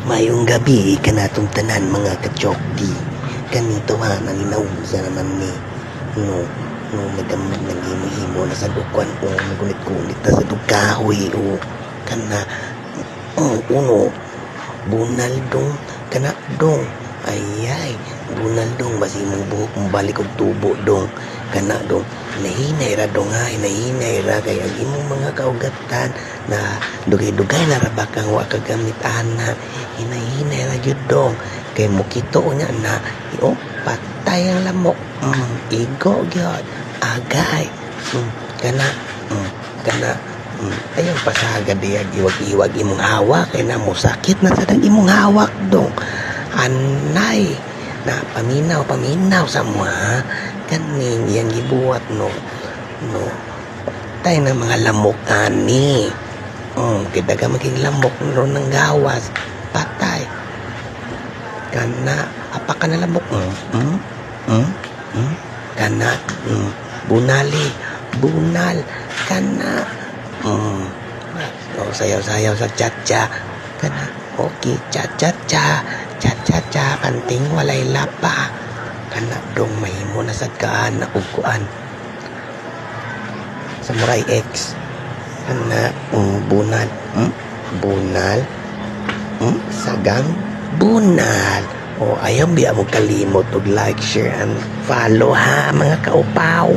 Mayong gabi kanatong tanan mga kachokti. Kanito ha, nanginausa naman ni nagamit ng himo-himo na sa dukwan o nagunit-gunit na sa dugkahoy o kana uno bunal dong kana dong ayay bunal dong basi mong buhok mong balik og tubo dong kana dong nahinay ra dong ay nahinay ra kay ang imong mga kaugatan na dugay-dugay na ra bakang wa kagamit ana hinahinay ra gyud dong kay mukito nya na patay ang lamok igo gyud agay kana ayaw pasagad diyan iwag-iwag imong hawak kay na mo sakit na sa imong hawak dong anay na paminaw sa mga kaning yang gibuhat no tay na mga lamok ani kita ka maging lamok ron ng gawas patay kana apa ka na lamok kana bunal kana sayaw sa cha-cha kana okay cha-cha-cha kanting walay lapa kana dong mahimo na sad kaan na ugkuan Samurai X kana bunal sagang bunal ayaw biya mo kalimot og like, share and follow ha mga kaupaw.